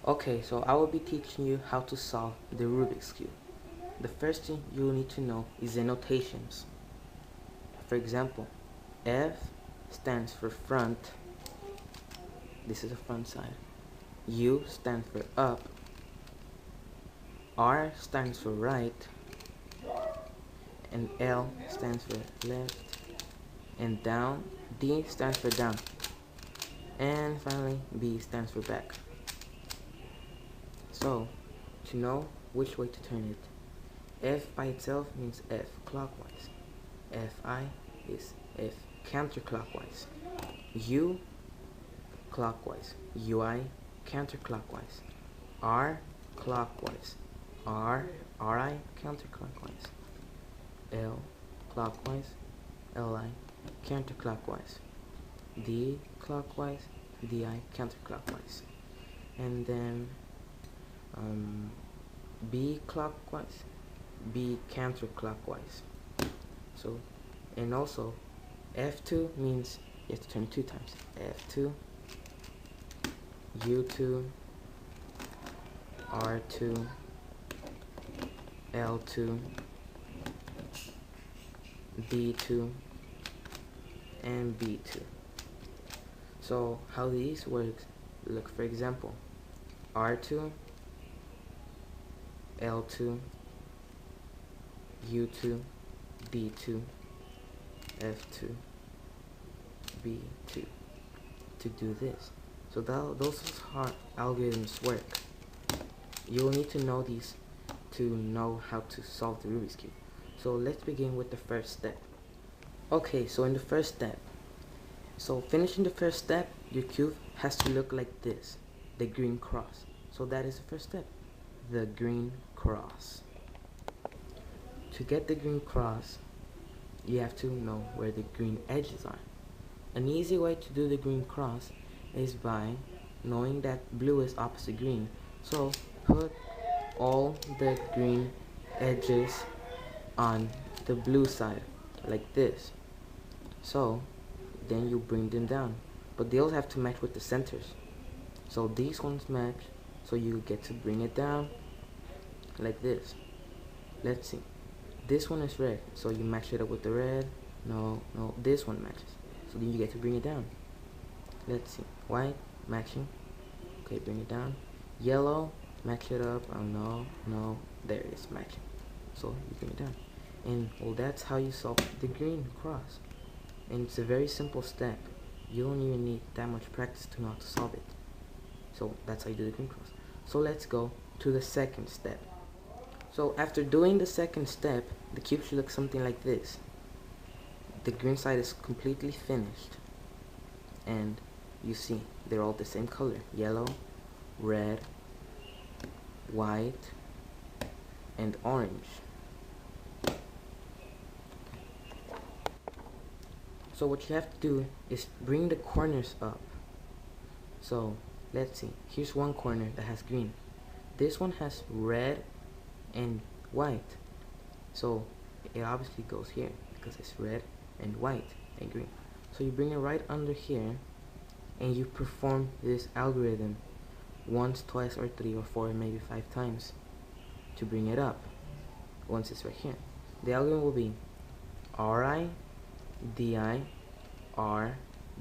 Okay, so I will be teaching you how to solve the Rubik's Cube. The first thing you will need to know is the notations. For example, F stands for front. This is the front side. U stands for up. R stands for right. And L stands for left. And down. D stands for down. And finally, B stands for back. So, to know which way to turn it, F by itself means F clockwise. Fi is F counterclockwise. U clockwise. Ui counterclockwise. R clockwise. Ri counterclockwise. L clockwise. Li counterclockwise. D clockwise. Di counterclockwise. And then B clockwise, B counterclockwise. So, and also F2 means you have to turn it 2 times. F2, U2, R2, L2, D2, and B2. So how these work, look, for example, R2, L2, U2, D2, F2, B2 to do this. So those is how algorithms work. You will need to know these to know how to solve the Rubik's Cube. So let's begin with the first step. Okay, so in the first step, so finishing the first step, your cube has to look like this, the green cross. So that is the first step, the green cross. To get the green cross, you have to know where the green edges are. An easy way to do the green cross is by knowing that blue is opposite green. So put all the green edges on the blue side, like this. So then you bring them down, but they all have to match with the centers. So these ones match, so you get to bring it down like this. Let's see, this one is red, so you match it up with the red. No, this one matches, so then you get to bring it down. Let's see, white matching, okay, bring it down. Yellow, match it up. Oh no, there it is, matching, so you bring it down. And well, that's how you solve the green cross. And it's a very simple step. You don't even need that much practice to know how to solve it. So that's how you do the green cross. So let's go to the second step. So after doing the second step, the cube should look something like this. The green side is completely finished, and you see they're all the same color: yellow, red, white, and orange. So what you have to do is bring the corners up. So let's see, here's one corner that has green. This one has red and white. So it obviously goes here because it's red and white and green. So you bring it right under here and you perform this algorithm once, twice, or 3 or 4, maybe 5 times to bring it up. Once it's right here, the algorithm will be Ri, Di, R,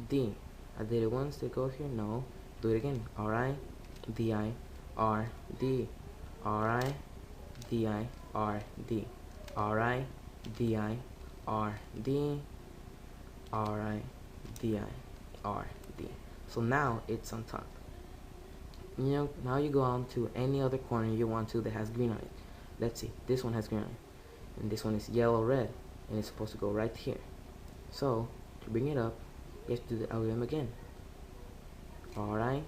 D. I did it once, did it go here? No. Do it again. Ri, Di, R, D. Ri, Di, R, D. Ri, Di, R, D. Ri, Di, R, D. So now it's on top. Now you go on to any other corner you want to that has green on it. Let's see, this one has green on it, and this one is yellow red, and it's supposed to go right here. So to bring it up, you have to do the algorithm again. Ri,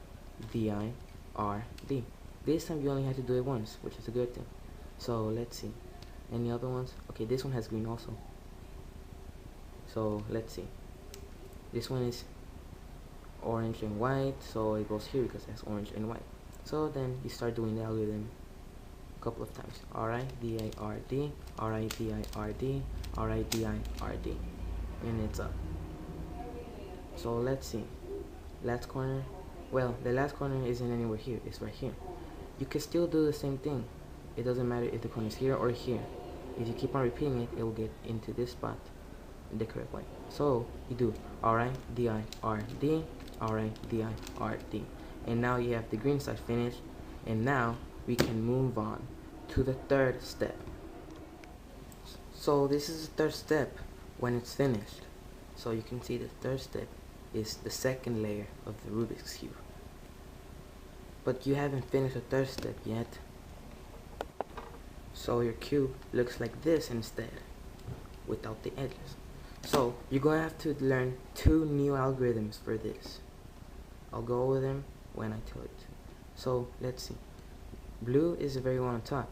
Di, R, D. This time you only have to do it once, which is a good thing. So let's see, any other ones? Okay, this one has green also. So let's see, this one is orange and white, so it goes here because it has orange and white. So then you start doing the algorithm a couple of times. Ri, Di, R, D. Ri, Di, R, D. Ri, Di, R, D. And it's up. So let's see, last corner, Well, the last corner isn't anywhere here, it's right here. You can still do the same thing. It doesn't matter if the corner is here or here. If you keep on repeating it, it will get into this spot in the correct way. So you do RI, DI, RD, RI, DI, RD. And now you have the green side finished. And now we can move on to the third step. So this is the third step when it's finished. So you can see the third step is the second layer of the Rubik's Cube. But you haven't finished the third step yet. So your cube looks like this instead, without the edges. So you're going to have to learn 2 new algorithms for this. I'll go over them when I tell you to. So let's see. Blue is the very one on top,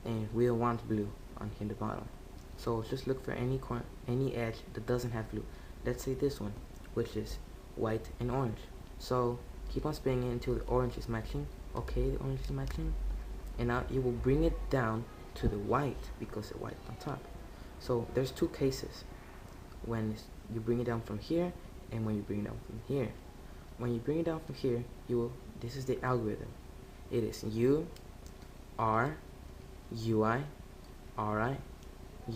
and we don't want blue on here the bottom. So just look for any corner, any edge that doesn't have blue. Let's say this one, which is white and orange. So keep on spinning it until the orange is matching. Okay, the orange is matching. And now you will bring it down to the white because the white on top. So there's 2 cases. When you bring it down from here and when you bring it down from here. When you bring it down from here, this is the algorithm. It is U, R, UI, RI,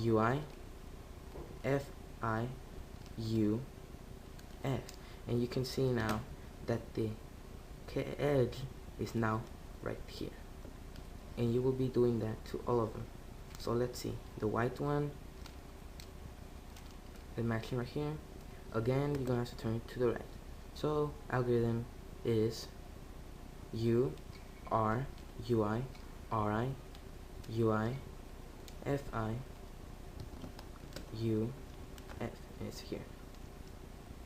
UI, FI, U, F. And you can see now that the edge is now right here. And you will be doing that to all of them. So let's see. The white one, the matching right here. Again, you're going to have to turn it to the right. So algorithm is U, R, UI, RI, UI, FI, U, F, and it's here.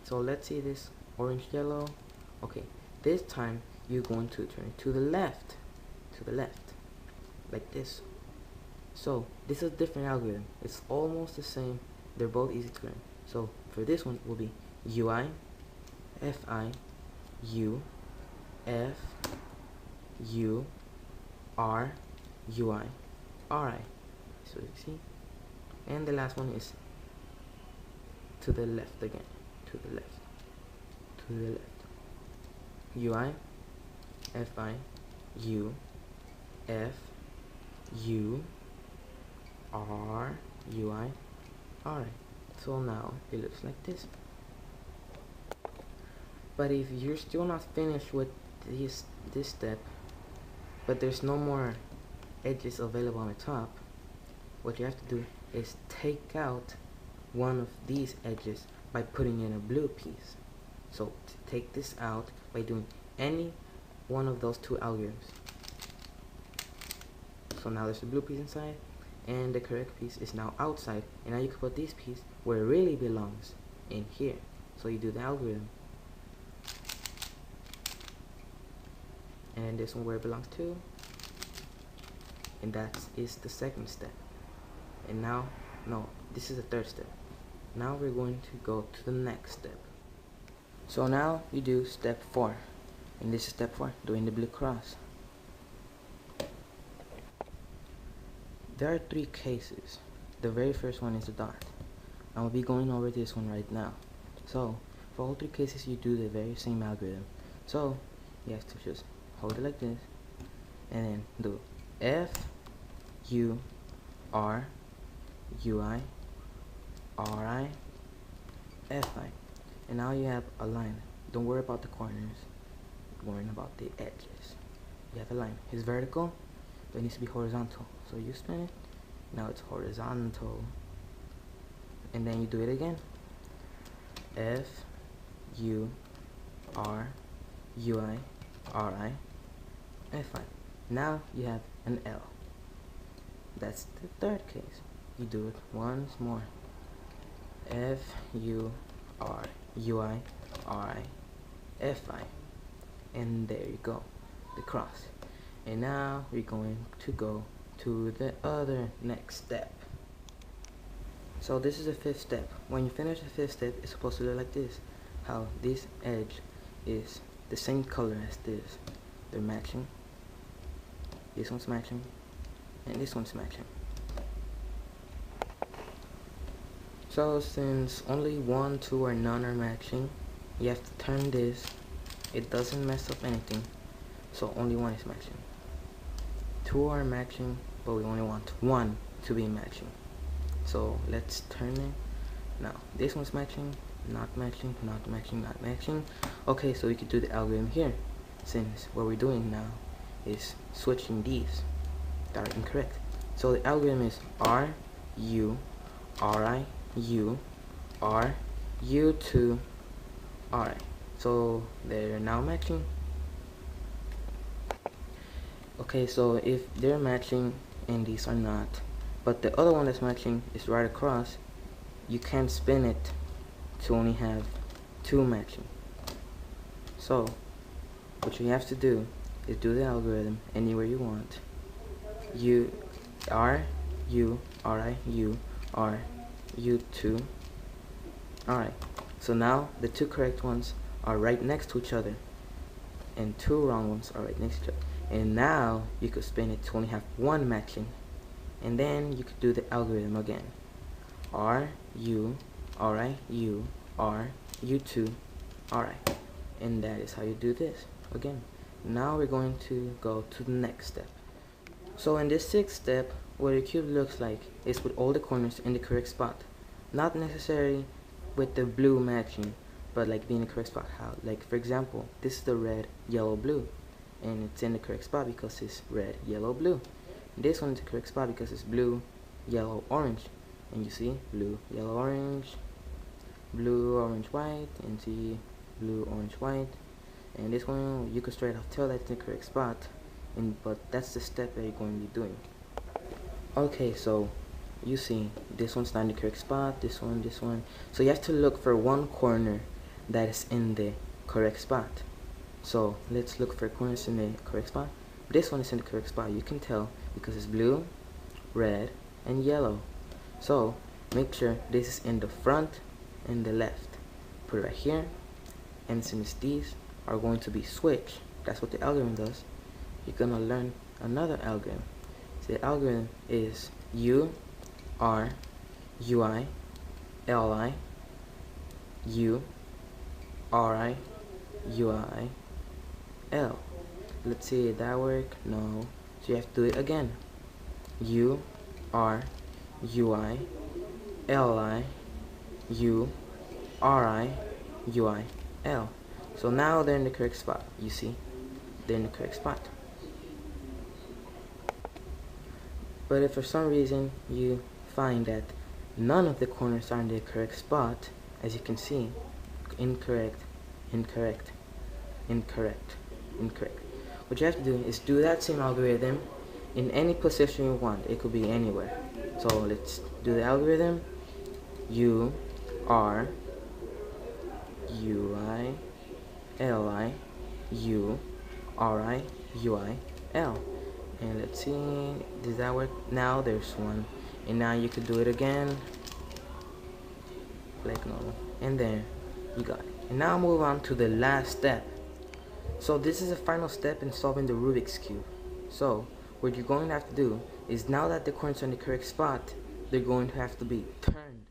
So let's see this orange yellow. Okay, this time you're going to turn it to the left, like this. So this is a different algorithm. It's almost the same. They're both easy to learn. So for this one will be UI, FI, U, F, U, R, UI, RI. So you see? And the last one is to the left again. To the left. To the left. UI, FI, U, F, U, R, UI, RI. So now it looks like this. But if you're still not finished with this step, but there's no more edges available on the top, what you have to do is take out one of these edges by putting in a blue piece. So to take this out by doing any one of those 2 algorithms. So now there's a blue piece inside, and the correct piece is now outside, and now you can put this piece where it really belongs, in here. So you do the algorithm, and this one where it belongs to, and that is the second step. And now, no, this is the third step. Now we're going to go to the next step. So now you do step 4, and this is step 4, doing the blue cross. There are 3 cases. The very first one is the dot. I will be going over this one right now. So for all 3 cases you do the very same algorithm. So you have to just hold it like this and then do F, U, R, UI, RI, FI. And now you have a line. Don't worry about the corners, worry about the edges. You have a line. It's vertical, but it needs to be horizontal. So you spin it, now it's horizontal. And then you do it again. F, U, R, UI, RI, FI. Now you have an L. That's the third case. You do it once more. F, U, R, UI, RI, FI. And there you go, the cross. And now we're going to go to the other next step. So this is the 5th step. When you finish the 5th step, it's supposed to look like this. How this edge is the same color as this. They're matching. This one's matching, and this one's matching. So since only 1, 2, or none are matching, you have to turn this it doesn't mess up anything, so only one is matching. Two are matching, but we only want one to be matching. So let's turn it. Now this one's matching, not matching, not matching, not matching. Okay, so we could do the algorithm here, since what we're doing now is switching these that are incorrect. So the algorithm is R, U, RI, U, R, U to RI. So they're now matching. Okay, so if they're matching and these are not, but the other one that's matching is right across, you can't spin it to only have two matching. So what you have to do is do the algorithm anywhere you want. U, R, U, RI, U, R, U to RI. So now the two correct ones are right next to each other, and two wrong ones are right next to each other. And now you could spin it to only have one matching, and then you could do the algorithm again. R, U, RI, U, R, U to RI. And that is how you do this again. Now we're going to go to the next step. So in this sixth step, what a cube looks like is with all the corners in the correct spot. Not necessarily with the blue matching, but like being in the correct spot. How? Like for example, this is the red, yellow, blue, and it's in the correct spot because it's red, yellow, blue. This one's the correct spot because it's blue, yellow, orange, and you see blue, yellow, orange, blue, orange, white, and see blue, orange, white. And this one you can straight up tell that's the correct spot, but that's the step that you're going to be doing. Okay, so you see this one's not in the correct spot, this one, so you have to look for one corner that is in the correct spot. So let's look for corners in the correct spot. This one is in the correct spot, you can tell because it's blue, red, and yellow. So make sure this is in the front and the left. Put it right here, and since these are going to be switched, that's what the algorithm does, you're gonna learn another algorithm. So the algorithm is U, R, UI, LI, U, RI, UI, L. Let's see, did that work? No. So you have to do it again. U, R, UI, LI, U, RI, UI, L. So now they're in the correct spot. You see, they're in the correct spot. But if for some reason you find that none of the corners are in the correct spot, as you can see, incorrect, incorrect, incorrect, incorrect. What you have to do is do that same algorithm in any position you want. It could be anywhere. So let's do the algorithm. U, R, UI, LI, U, RI, UI, L. And let's see, does that work? Now there's one. And now you could do it again. Like normal. And there, you got it. And now move on to the last step. So this is the final step in solving the Rubik's Cube. So what you're going to have to do is, now that the corners are in the correct spot, they're going to have to be turned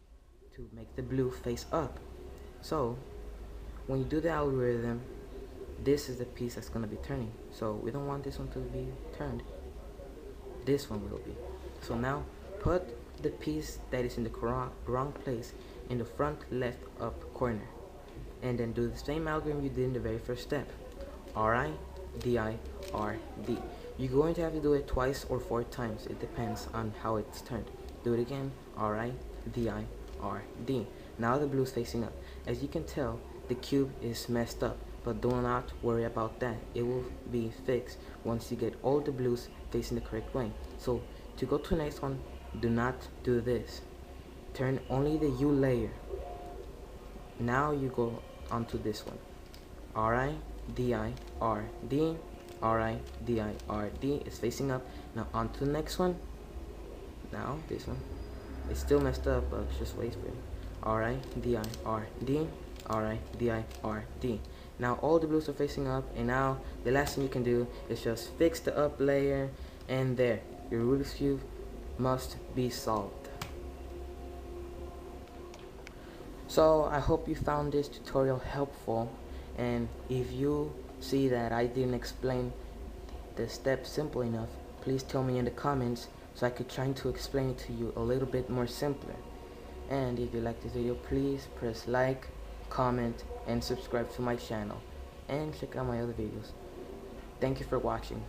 to make the blue face up. So when you do the algorithm, this is the piece that's going to be turning. So we don't want this one to be turned. This one will be. So now put the piece that is in the wrong place in the front left up corner, and then do the same algorithm you did in the very first step. RI, DI, RD. You're going to have to do it twice or 4 times. It depends on how it's turned. Do it again. RI, DI, RD. Now the blue is facing up. As you can tell, the cube is messed up, but do not worry about that. It will be fixed once you get all the blues facing the correct way. So to go to the next one, do not do this. Turn only the U layer. Now you go onto this one. RI, DI, RD, RI, DI, RD is facing up. Now on to the next one. Now this one. It's still messed up, but just wait for it. RI, DI, RD, RI, DI, RD. Now all the blues are facing up, and now the last thing you can do is just fix the up layer, and there, your Rubik's Cube must be solved. So I hope you found this tutorial helpful, And if you see that I didn't explain the steps simple enough, please tell me in the comments so I could try to explain it to you a little bit more simpler. And if you like this video, please press like, comment, and subscribe to my channel, and check out my other videos. Thank you for watching.